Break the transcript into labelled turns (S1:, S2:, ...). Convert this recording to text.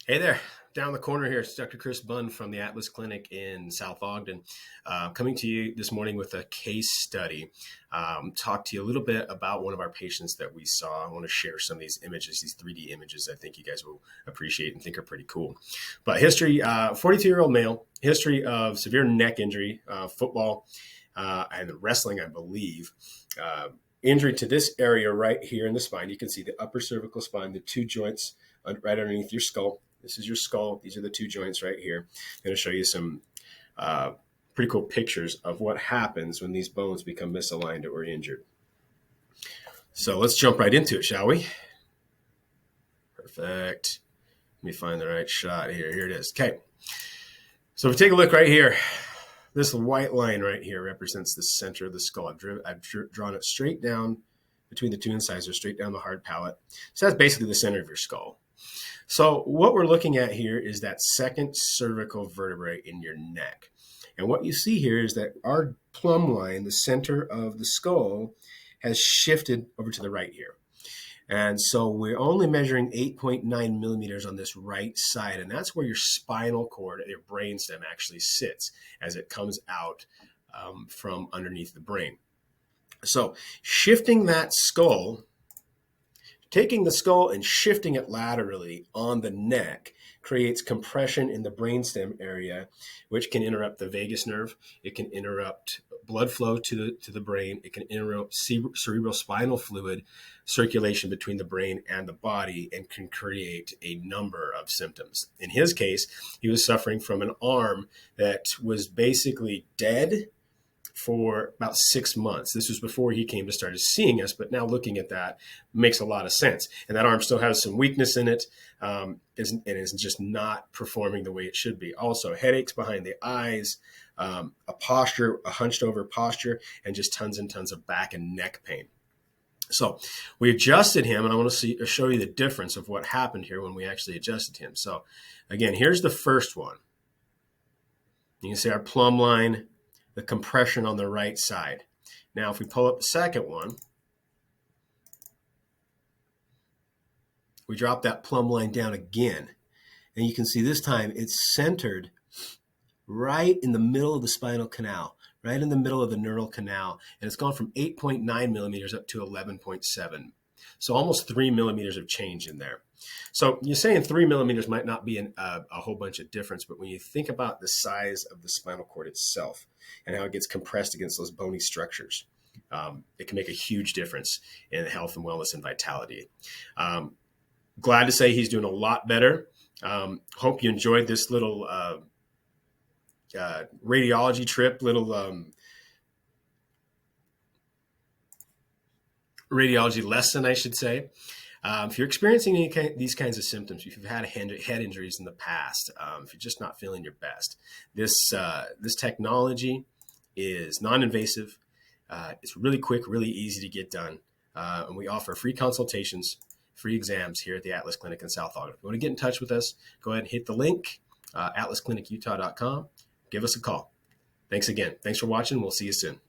S1: Hey there, down the corner here. It's Dr. Chris Bunn from the Atlas Clinic in South Ogden, coming to you this morning with a case study. Talk to you a little bit about one of our patients that we saw. I want to share some of these images, these 3D images I think you guys will appreciate and think are pretty cool. But history, 42-year-old male, history of severe neck injury, football and wrestling, I believe. Injury to this area right here in the spine. You can see the upper cervical spine, the two joints right underneath your skull. This is your skull. These are the two joints right here. I'm going to show you some pretty cool pictures of what happens when these bones become misaligned or injured. So let's jump right into it, shall we? Perfect. Let me find the right shot here. Here it is. Okay. So if we take a look right here, this white line right here represents the center of the skull. I've drawn it straight down between the two incisors, straight down the hard palate. So that's basically the center of your skull. So what we're looking at here is that second cervical vertebrae in your neck. And what you see here is that our plumb line, the center of the skull, has shifted over to the right here. And so we're only measuring 8.9 millimeters on this right side. And that's where your spinal cord, your brainstem actually sits as it comes out from underneath the brain. So shifting that skull, taking the skull and shifting it laterally on the neck creates compression in the brainstem area, which can interrupt the vagus nerve. It can interrupt blood flow to the brain. It can interrupt cerebral spinal fluid circulation between the brain and the body and can create a number of symptoms. In his case, he was suffering from an arm that was basically dead for about 6 months. This was before he came to start seeing us, but now looking at that makes a lot of sense. And that arm still has some weakness in it and is just not performing the way it should be. Also, headaches behind the eyes, a hunched over posture, and just tons and tons of back and neck pain. So we adjusted him, and I want to show you the difference of what happened here when we actually adjusted him. So again, here's the first one. You can see our plumb line, the compression on the right side. Now, if we pull up the second one, we drop that plumb line down again. And you can see this time it's centered right in the middle of the spinal canal, right in the middle of the neural canal. And it's gone from 8.9 millimeters up to 11.7. So almost 3 millimeters of change in there. So you're saying 3 millimeters might not be a whole bunch of difference, but when you think about the size of the spinal cord itself and how it gets compressed against those bony structures, it can make a huge difference in health and wellness and vitality. Glad to say he's doing a lot better. Hope you enjoyed this little radiology trip, radiology lesson, I should say. If you're experiencing these kinds of symptoms, if you've had head injuries in the past, if you're just not feeling your best, this technology is non-invasive. It's really quick, really easy to get done. And we offer free consultations, free exams here at the Atlas Clinic in South Ogden. If you want to get in touch with us, go ahead and hit the link, atlasclinicutah.com. Give us a call. Thanks again. Thanks for watching. We'll see you soon.